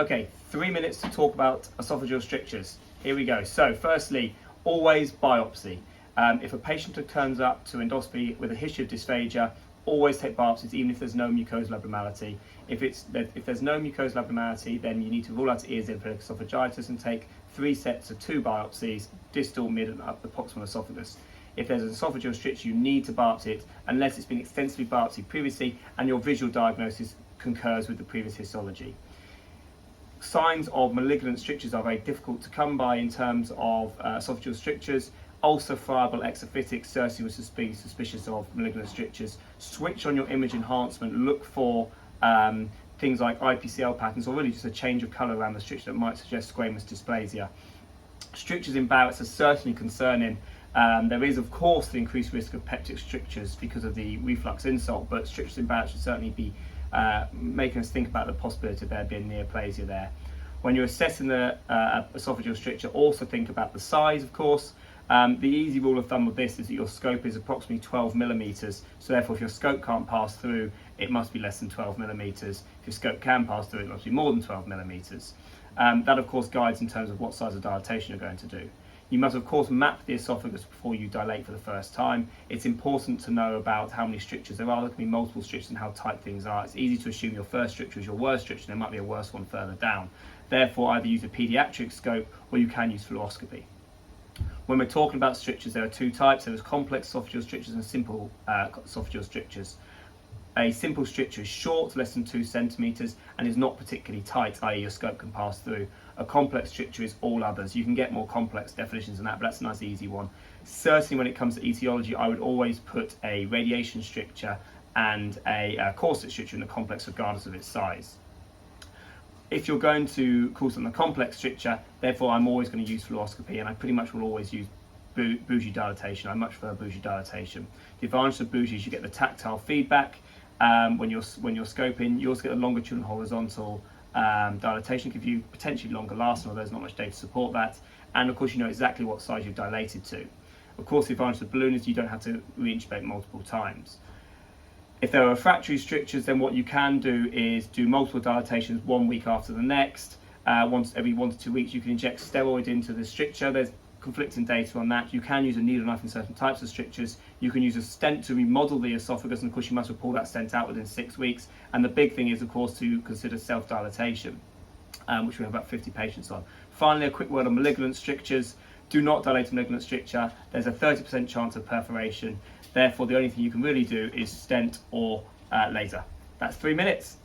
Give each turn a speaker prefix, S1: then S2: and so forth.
S1: Okay, 3 minutes to talk about esophageal strictures. Here we go. So firstly, always biopsy. If a patient turns up to endoscopy with a history of dysphagia, always take biopsies even if there's no mucosal abnormality. If there's no mucosal abnormality, then you need to rule out eosinophilic esophagitis and take 3 sets of 2 biopsies, distal, mid and up the proximal esophagus. If there's an esophageal stricture, you need to biopsy it unless it's been extensively biopsied previously and your visual diagnosis concurs with the previous histology. Signs of malignant strictures are very difficult to come by in terms of esophageal strictures. Ulcer, friable, exophytic, certainly was suspicious of malignant strictures. Switch on your image enhancement, look for things like IPCL patterns or really just a change of colour around the stricture that might suggest squamous dysplasia. Strictures in Barrett's are certainly concerning. There is of course the increased risk of peptic strictures because of the reflux insult, but strictures in Barrett should certainly be making us think about the possibility of there being neoplasia there. When you're assessing the esophageal stricture, also think about the size, of course. The easy rule of thumb with this is that your scope is approximately 12 millimeters, so therefore if your scope can't pass through, it must be less than 12 millimeters. If your scope can pass through, it must be more than 12 millimeters. That of course guides in terms of what size of dilatation you're going to do. You must of course map the esophagus before you dilate for the first time. It's important to know about how many strictures there are. There can be multiple strictures and how tight things are. It's easy to assume your first stricture is your worst stricture, and there might be a worse one further down. Therefore, either use a paediatric scope or you can use fluoroscopy. When we're talking about strictures, there are 2 types. There is complex esophageal strictures and simple esophageal strictures. A simple stricture is short, less than 2 centimeters, and is not particularly tight, i.e. your scope can pass through. A complex stricture is all others. You can get more complex definitions than that, but that's a nice easy one. Certainly when it comes to etiology, I would always put a radiation stricture and a corset stricture in the complex regardless of its size. If you're going to call something a complex stricture, therefore I'm always going to use fluoroscopy, and I pretty much will always use bougie dilatation. I much prefer bougie dilatation. The advantage of bougie is you get the tactile feedback when you're scoping. You also get a longitudinal and horizontal dilatation, give you potentially longer lasting, although there's not much data to support that. And of course you know exactly what size you've dilated to. Of course the advantage of the balloon is you don't have to re-intubate multiple times. If there are refractory strictures, then what you can do is do multiple dilatations 1 week after the next. Once every 1 to 2 weeks you can inject steroid into the stricture. There's conflicting data on that. You can use a needle knife in certain types of strictures. You can use a stent to remodel the esophagus, and of course you must pull that stent out within 6 weeks. And the big thing is of course to consider self-dilatation, which we have about 50 patients on. Finally, a quick word on malignant strictures. Do not dilate a malignant stricture. There's a 30% chance of perforation. Therefore, the only thing you can really do is stent or laser. That's 3 minutes.